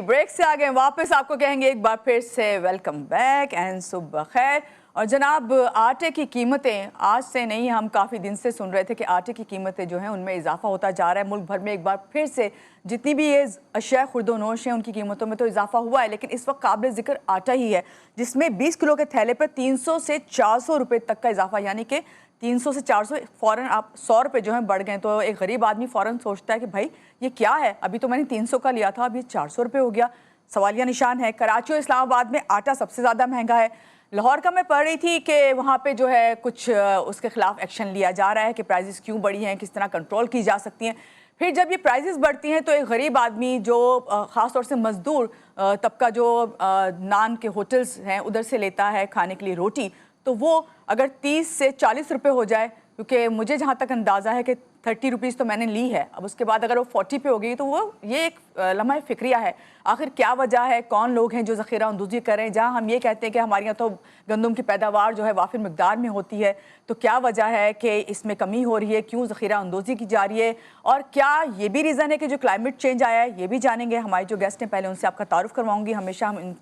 Break से आ गए वापस, आपको कहेंगे एक बार फिर से वेलकम बैक एंड सुबह खैर। और जनाब, आटे की कीमतें आज से नहीं, हम काफ़ी दिन से सुन रहे थे कि आटे की कीमतें जो हैं उनमें इजाफा होता जा रहा है। मुल्क भर में एक बार फिर से जितनी भी ये अशिया खुर्दोनोश हैं उनकी कीमतों में तो इजाफा हुआ है, लेकिन इस वक्त काबिल जिक्र आटा ही है जिसमें 20 किलो के थैले पर 300 से 400 रुपये तक का इजाफा, यानी कि 300 से 400 फ़ौरन आप 100 रुपये जो हैं बढ़ गए। तो एक गरीब आदमी फ़ौरन सोचता है कि भाई ये क्या है, अभी तो मैंने 300 का लिया था, अब ये 400 रुपये हो गया। सवालिया निशान है। कराची और इस्लामाबाद में आटा सबसे ज़्यादा महंगा है। लाहौर का मैं पढ़ रही थी कि वहाँ पे जो है कुछ उसके खिलाफ एक्शन लिया जा रहा है कि प्राइसेस क्यों बढ़ी हैं, किस तरह कंट्रोल की जा सकती हैं। फिर जब ये प्राइसेस बढ़ती हैं तो एक गरीब आदमी जो ख़ास तौर से मज़दूर तबका जो नान के होटल्स हैं उधर से लेता है खाने के लिए रोटी, तो वो अगर 30 से 40 रुपये हो जाए, क्योंकि मुझे जहाँ तक अंदाज़ा है कि 30 रुपीज़ तो मैंने ली है, अब उसके बाद अगर वो 40 पे हो गई तो वो ये एक लम्हा फ़िक्रिया है। आखिर क्या वजह है, कौन लोग हैं जो ज़ख़ीरा अंदोज़ी कर रहे हैं? जहाँ हम ये कहते हैं कि हमारे यहाँ तो गंदम की पैदावार जो है वाफिर मिक़दार में होती है, तो क्या वजह है कि इसमें कमी हो रही है, क्यों ज़ख़ीरा अंदोज़ी की जा रही है, और क्या ये भी रीज़न है कि जो क्लाइमेट चेंज आया है, ये भी जानेंगे। हमारे जो गेस्ट हैं पहले उनसे आपका तारुफ़ करवाऊँगी। हमेशा हम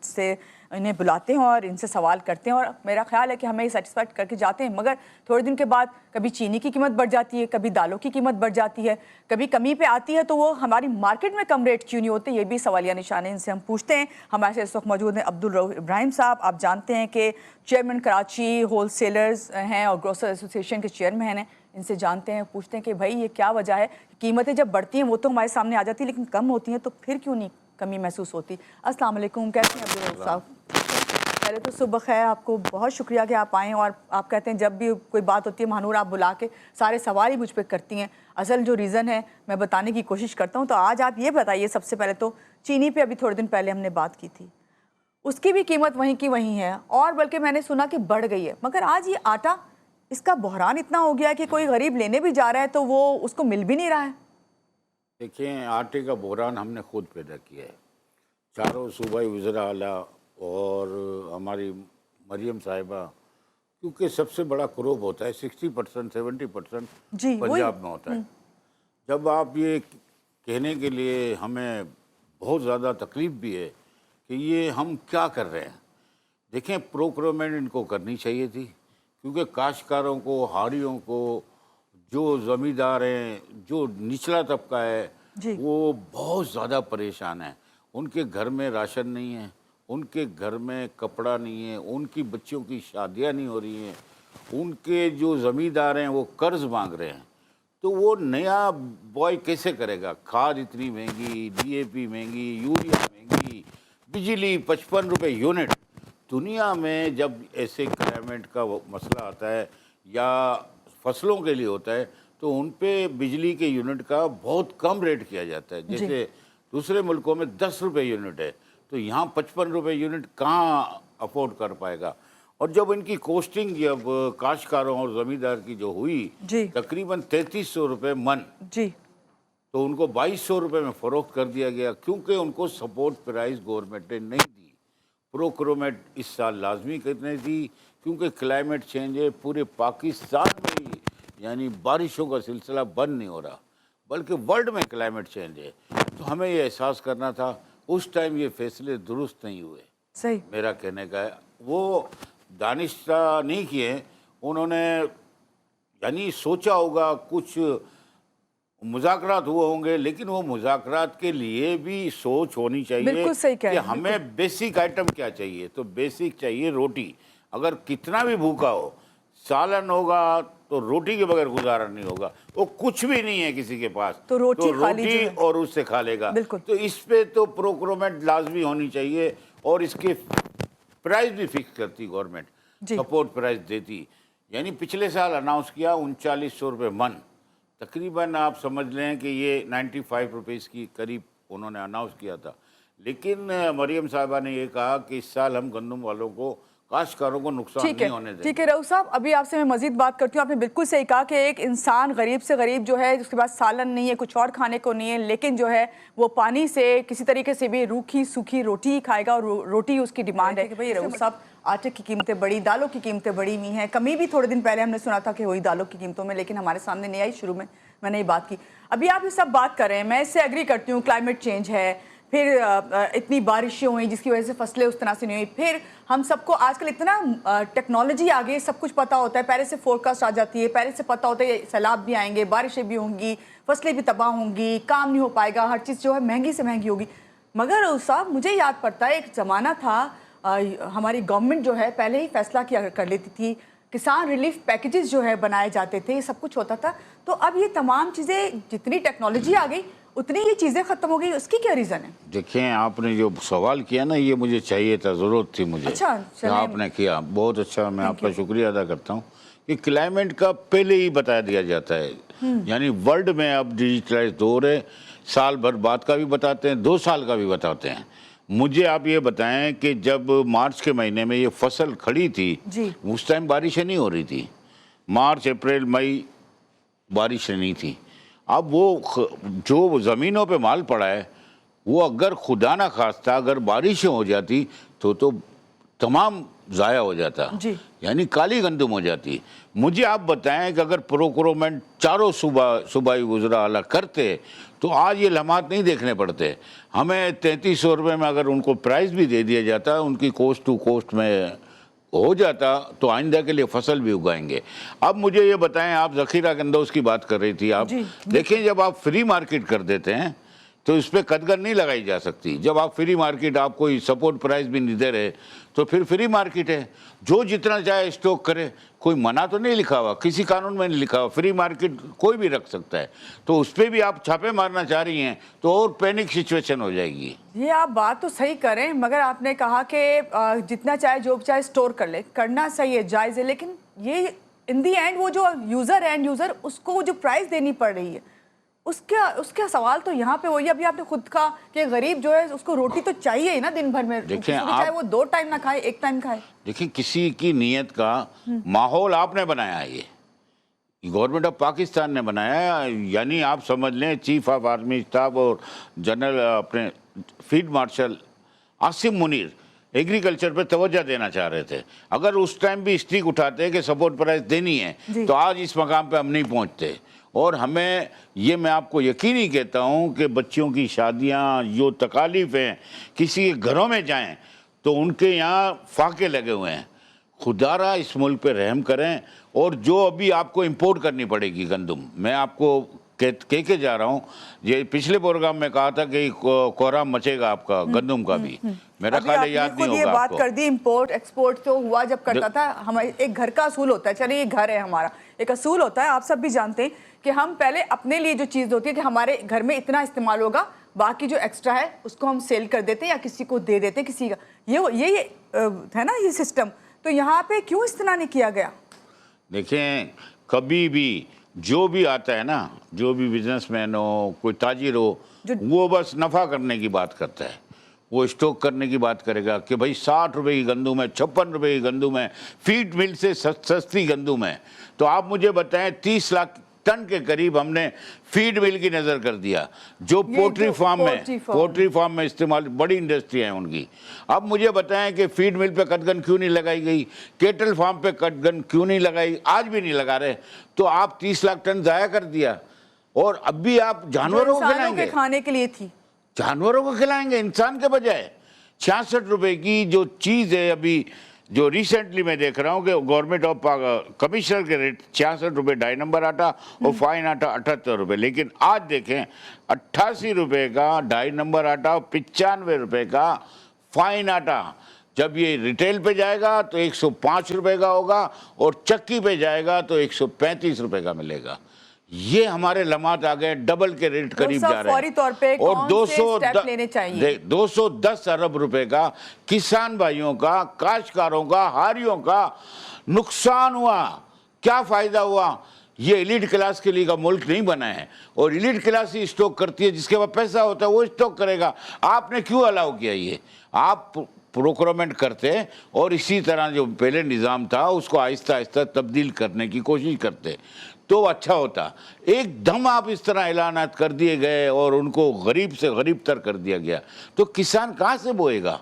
इन्हें बुलाते हैं और इनसे सवाल करते हैं और मेरा ख्याल है कि हमें सेटिस्फाइड करके जाते हैं, मगर थोड़े दिन के बाद कभी चीनी की कीमत बढ़ जाती है, कभी दालों की कीमत बढ़ जाती है, कभी कमी पे आती है, तो वो हमारी मार्केट में कम रेट क्यों नहीं होते, ये भी सवालिया निशान है। इनसे हम पूछते हैं। हमारे साथ इस वक्त मौजूद हैं अब्दुल रऊफ इब्राहिम साहब। आप जानते हैं कि चेयरमैन कराची होल सेलर्स हैं और ग्रोसर एसोसिएशन के चेयरमैन हैं। इनसे जानते हैं, पूछते हैं कि भाई ये क्या वजह है, कीमतें जब बढ़ती हैं वो तो हमारे सामने आ जाती है, लेकिन कम होती हैं तो फिर क्यों नहीं कमी महसूस होती। अस्सलाम वालेकुम, कैसे हैं अब्दुल रऊफ साहब? पहले तो सुबह खैर, आपको बहुत शुक्रिया कि आप आएँ। और आप कहते हैं जब भी कोई बात होती है महानूर आप बुला के सारे सवाल ही मुझ पर करती हैं। असल जो रीज़न है मैं बताने की कोशिश करता हूँ। तो आज आप ये बताइए, सबसे पहले तो चीनी पे अभी थोड़े दिन पहले हमने बात की थी, उसकी भी कीमत वहीं की वहीं है और बल्कि मैंने सुना कि बढ़ गई है, मगर आज ये आटा, इसका बहरान इतना हो गया है कि कोई गरीब लेने भी जा रहा है तो वो उसको मिल भी नहीं रहा है। देखिए, आटे का बहरान हमने खुद पैदा किया है। चारों सूबाई वज़ीर आला और हमारी मरियम साहिबा, क्योंकि सबसे बड़ा क्रॉप होता है 60% 70% पंजाब में होता है। जब आप ये कहने के लिए हमें बहुत ज़्यादा तकलीफ़ भी है कि ये हम क्या कर रहे हैं। देखें, प्रोक्योरमेंट इनको करनी चाहिए थी, क्योंकि काश्तकारों को, हारियों को, जो ज़मींदार हैं, जो निचला तबका है, वो बहुत ज़्यादा परेशान है। उनके घर में राशन नहीं है, उनके घर में कपड़ा नहीं है, उनकी बच्चियों की शादियां नहीं हो रही हैं, उनके जो ज़मींदार हैं वो कर्ज मांग रहे हैं, तो वो नया बॉय कैसे करेगा। खाद इतनी महंगी, डीएपी महंगी, यूरिया महंगी, बिजली 55 रुपये यूनिट। दुनिया में जब ऐसे क्लाइमेट का मसला आता है या फसलों के लिए होता है तो उन पे बिजली के यूनिट का बहुत कम रेट किया जाता है। जैसे दूसरे मुल्कों में 10 रुपये यूनिट है, तो यहाँ 55 रुपये यूनिट कहाँ अफोर्ड कर पाएगा। और जब इनकी कॉस्टिंग जब काश्तकारों और ज़मींदार की जो हुई तकरीबन 3300 रुपये मन, तो उनको 2200 रुपये में फ़रोख्त कर दिया गया, क्योंकि उनको सपोर्ट प्राइस गवर्नमेंट ने नहीं दी। प्रोक्योरमेंट इस साल लाजमी करनी थी, क्योंकि क्लाइमेट चेंज है पूरे पाकिस्तान में ही, यानी बारिशों का सिलसिला बंद नहीं हो रहा, बल्कि वर्ल्ड में क्लाइमेट चेंज है। तो हमें ये एहसास करना था, उस टाइम ये फैसले दुरुस्त नहीं हुए। सही मेरा कहने का है, वो दानिशता नहीं किए उन्होंने, यानी सोचा होगा, कुछ मुज़ाकरात हुए होंगे, लेकिन वो मुज़ाकरात के लिए भी सोच होनी चाहिए कि हमें बेसिक आइटम क्या चाहिए। तो बेसिक चाहिए रोटी। अगर कितना भी भूखा हो, सालन होगा तो रोटी के बगैर गुजारा नहीं होगा। वो कुछ भी नहीं है किसी के पास, तो रोटी और उससे खा लेगा। तो इस पे तो प्रोक्योरमेंट लाजमी होनी चाहिए और इसके प्राइस भी फिक्स करती गवर्नमेंट, सपोर्ट प्राइस देती। यानी पिछले साल अनाउंस किया 3900 रुपये मन, तकरीबन आप समझ लें कि ये 95 रुपीज़ की करीब उन्होंने अनाउंस किया था। लेकिन मरियम साहिबा ने ये कहा कि इस साल हम गंदम वालों को, काश्तकारों को नुकसान नहीं होने देंगे। ठीक है रऊफ साहब, अभी आपसे मैं मजीद बात करती हूँ। आपने बिल्कुल सही कहा कि एक इंसान गरीब से गरीब जो है, उसके पास सालन नहीं है, कुछ और खाने को नहीं है, लेकिन जो है वो पानी से किसी तरीके से भी रूखी सूखी रोटी ही खाएगा और रोटी उसकी डिमांड है कि भाई रऊफ साहब आटे की कीमतें बढ़ी, दालों की कीमतें बढ़ी हुई हैं। कमी भी थोड़े दिन पहले हमने सुना था कि हुई दालों की कीमतों में, लेकिन हमारे सामने नहीं आई। शुरू में मैंने ये बात की, अभी आप ये सब बात कर रहे हैं, मैं इससे एग्री करती हूँ। क्लाइमेट चेंज है, फिर इतनी बारिशें हुई जिसकी वजह से फसलें उस तरह से नहीं हुई, फिर हम सबको आजकल इतना टेक्नोलॉजी आ गई, सब कुछ पता होता है, पहले से फोरकास्ट आ जाती है, पहले से पता होता है सैलाब भी आएंगे, बारिशें भी होंगी, फसलें भी तबाह होंगी, काम नहीं हो पाएगा, हर चीज़ जो है महंगी से महंगी होगी। मगर साहब मुझे याद पड़ता है एक ज़माना था, हमारी गवर्नमेंट जो है पहले ही फैसला किया कर लेती थी, किसान रिलीफ पैकेजेस जो है बनाए जाते थे, ये सब कुछ होता था। तो अब ये तमाम चीज़ें, जितनी टेक्नोलॉजी आ गई उतनी ये चीज़ें ख़त्म हो गई, उसकी क्या रीज़न है? देखिए, आपने जो सवाल किया ना, ये मुझे चाहिए था, ज़रूरत थी मुझे। अच्छा, कि आपने किया, बहुत अच्छा, मैं आपका शुक्रिया अदा करता हूँ कि क्लाइमेट का पहले ही बता दिया जाता है। यानी वर्ल्ड में अब डिजिटलाइज दौर है, साल भर बाद का भी बताते हैं, 2 साल का भी बताते हैं। मुझे आप ये बताएं कि जब मार्च के महीने में ये फसल खड़ी थी जी। उस टाइम बारिशें नहीं हो रही थी। मार्च, अप्रैल, मई बारिशें नहीं थी। अब वो जो ज़मीनों पे माल पड़ा है, वो अगर खुदा ना खास्ता अगर बारिशें हो जाती तो तमाम ज़ाया हो जाता, यानी काली गंदुम हो जाती। मुझे आप बताएं कि अगर प्रोक्योरमेंट चारों सूबाई वज़रा आला करते तो आज ये लम्हात नहीं देखने पड़ते। हमें 3300 रुपये में अगर उनको प्राइस भी दे दिया जाता, उनकी कोस्ट टू कोस्ट में हो जाता, तो आइंदा के लिए फसल भी उगाएंगे। अब मुझे ये बताएं, आप ज़ख़ीरा कंदोज़ की बात कर रही थी, आप देखें जब आप फ्री मार्केट कर देते हैं तो इस पर कदगन नहीं लगाई जा सकती। जब आप फ्री मार्केट, आप कोई सपोर्ट प्राइस भी नहीं दे रहे तो फिर फ्री मार्केट है, जो जितना चाहे स्टॉक करे, कोई मना तो नहीं लिखा हुआ, किसी कानून में नहीं लिखा हुआ, फ्री मार्केट कोई भी रख सकता है। तो उस पर भी आप छापे मारना चाह रही हैं तो और पैनिक सिचुएशन हो जाएगी। ये आप बात तो सही करें, मगर आपने कहा कि जितना चाहे जो चाहे स्टोर कर ले, करना सही है, जायज़ है, लेकिन ये इन दी एंड वो जो एंड यूज़र उसको जो प्राइस देनी पड़ रही है, उसका सवाल तो यहाँ पे वही, अभी आपने खुद कहा कि गरीब जो है उसको रोटी तो चाहिए ही ना दिन भर में, देखिए चाहे वो 2 टाइम ना खाए, 1 टाइम खाए। देखिए, किसी की नीयत का माहौल आपने बनाया है, ये गवर्नमेंट ऑफ पाकिस्तान ने बनाया। यानी आप समझ लें, चीफ ऑफ आर्मी स्टाफ और जनरल अपने field marshal Asim Munir agriculture पे तवज्जो देना चाह रहे थे। अगर उस टाइम भी स्टिक उठाते कि सपोर्ट प्राइस देनी है तो आज इस मकाम पे हम नहीं पहुंचते। और हमें ये, मैं आपको यकीनी कहता हूं कि बच्चियों की शादियां, जो तकालीफ हैं, किसी के घरों में जाएं तो उनके यहाँ फाके लगे हुए हैं। खुदारा इस मुल्क पे रहम करें। और जो अभी आपको इंपोर्ट करनी पड़ेगी गंदम, मैं आपको कह के जा रहा हूँ, ये पिछले प्रोग्राम में कहा था कि कोहराम मचेगा आपका गंदम का भी, मेरा ख्याल याद नहीं होगा ये बात आपको। कर दी, इंपोर्ट एक्सपोर्ट तो हुआ जब करता था। हमारे एक घर का असूल होता है, चलिए ये घर है हमारा, एक असूल होता है, आप सब भी जानते हैं कि हम पहले अपने लिए जो चीज़ होती है कि हमारे घर में इतना इस्तेमाल होगा, बाकी जो एक्स्ट्रा है उसको हम सेल कर देते हैं या किसी को दे देते हैं, किसी का ये है ना ये सिस्टम। तो यहाँ पे क्यों इस तरह नहीं किया गया? देखें, कभी भी जो भी आता है ना, जो भी बिजनेसमैन हो, कोई ताजिर हो, वो बस नफ़ा करने की बात करता है। वो स्टॉक करने की बात करेगा कि भाई 60 रुपए की गंदुम है, 56 रुपए की गंदुम है, फीड मिल से सस्ती गंदुम है। तो आप मुझे बताएं, 30 लाख टन के करीब हमने फीड मिल की नज़र कर दिया, जो पोल्ट्री फार्म में इस्तेमाल, बड़ी इंडस्ट्री है उनकी। अब मुझे बताएं कि फीड मिल पे कटगन क्यों नहीं लगाई गई, केटल फार्म पे कटगन क्यों नहीं लगाई, आज भी नहीं लगा रहे। तो आप 30 लाख टन ज़ाया कर दिया। और अब भी आप जानवरों को खिलाएंगे, खाने के लिए थी, जानवरों को खिलाएंगे इंसान के बजाय। 66 रुपए की जो चीज़ है, अभी जो रिसेंटली मैं देख रहा हूँ कि गवर्नमेंट ऑफ कमिश्नर के रेट 66 रुपये 2.5 नंबर आटा और फाइन आटा 78 रुपये। लेकिन आज देखें 88 रुपये का 2.5 नंबर आटा और 95 रुपये का फाइन आटा। जब ये रिटेल पे जाएगा तो 105 रुपये का होगा और चक्की पे जाएगा तो 135 रुपये का मिलेगा। ये हमारे लम्हात आ गए, डबल के रेट करीब जा रहे हैं। तौर पे और 210 अरब रुपए का किसान भाइयों का, काश्तकारों का, हारियों का नुकसान हुआ। क्या फायदा हुआ? ये एलिट क्लास के लिए का मुल्क नहीं बना है। और एलिट क्लास ही स्टॉक करती है, जिसके पास पैसा होता है वो स्टॉक करेगा। आपने क्यों अलाउ किया ये? आप प्रोक्योरमेंट करते और इसी तरह जो पहले निज़ाम था उसको आहिस्ता आहिस्ता तब्दील करने की कोशिश करते तो अच्छा होता। एकदम आप इस तरह ऐलानात कर दिए गए और उनको गरीब से गरीब तर कर दिया गया, तो किसान कहाँ से बोएगा?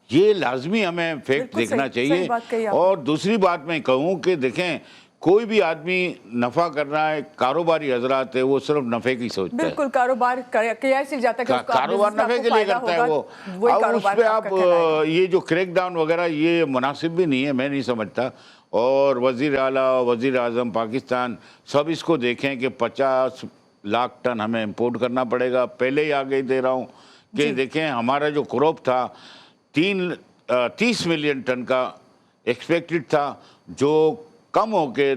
ये लाजमी हमें फैक्ट देखना चाहिए। और दूसरी बात मैं कहूँ कि देखें, कोई भी आदमी नफा करना है, कारोबारी हजरात है, वो सिर्फ नफे की सोचता है। बिल्कुल, कारोबार किया इसलिए जाता है कि उसको कारोबार business में नफे आपको के लिए फायदा करता है होगा, वो। वही अब उस कारोबार पे में आप आपका कहलाएगा। ये जो क्रैकडाउन वगैरह ये मुनासिब भी नहीं है, मैं नहीं समझता। और वजीर आला, वजीर आजम पाकिस्तान सब इसको देखें कि 50 लाख टन हमें इंपोर्ट करना पड़ेगा। पहले ही आगे दे रहा हूँ कि देखें हमारा जो क्रॉप था 30 मिलियन टन का एक्सपेक्टेड था, जो कम होके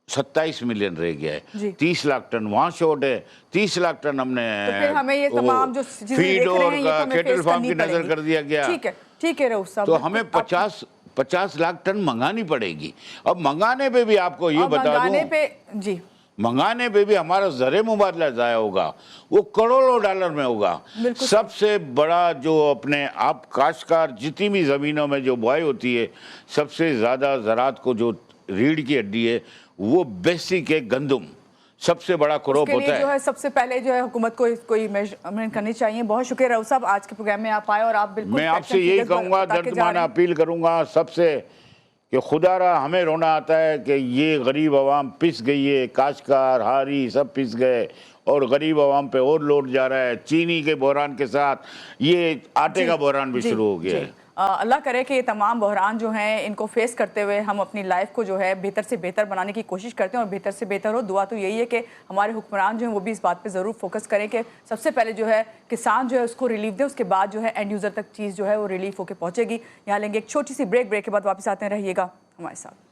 27 मिलियन रह गया है। 30 लाख टन वहाँ शॉर्ट है, 30 लाख टन हमने तो फिर हमें ये तमाम जो चीजें फीड देख रहे और हैं ये तो हमें कैटल फेस फार्म करनी की नजर पड़ेगी। कर दिया गया। ठीक है रऊफ साहब, तो हमें 50 लाख टन मंगानी पड़ेगी। अब मंगाने पे भी आपको ये बता दूं, जी मंगाने पे भी हमारा ज़र मुबादला ज़ाया होगा, वो करोड़ों डॉलर में होगा। सबसे बड़ा जो अपने आप काश्तकार जितनी भी ज़मीनों में जो बुआई होती है, सबसे ज़्यादा ज़रात को जो रीढ़ की हड्डी है वो बेसिक है गंदम, सबसे बड़ा क्रॉप होता है। जो है सबसे पहले जो है हुकूमत को कोई मेजरमेंट करनी चाहिए। बहुत शुक्रिया रऊफ साहब, आज के प्रोग्राम में आप आए और आप बिल्कुल मैं आपसे यही कहूँगा, दर्दमाना अपील करूँगा सबसे कि खुदारा हमें रोना आता है कि ये गरीब आवाम पिस गई है, काश्तकार हारी सब पिस गए और गरीब आवाम पे और लोड जा रहा है। चीनी के बहरान के साथ ये आटे का बहरान भी शुरू हो गया है। अल्लाह करे कि ये तमाम बहरान जो हैं इनको फेस करते हुए हम अपनी लाइफ को जो है बेहतर से बेहतर बनाने की कोशिश करते हैं और बेहतर से बेहतर हो। दुआ तो यही है कि हमारे हुक्मरान जो हैं वो भी इस बात पे ज़रूर फोकस करें कि सबसे पहले जो है किसान जो है उसको रिलीफ दें, उसके बाद जो है एंड यूज़र तक चीज़ जो है वो रिलीफ होकर पहुँचेगी। यहाँ लेंगे एक छोटी सी ब्रेक के बाद वापस आते हैं, रहिएगा हमारे साथ।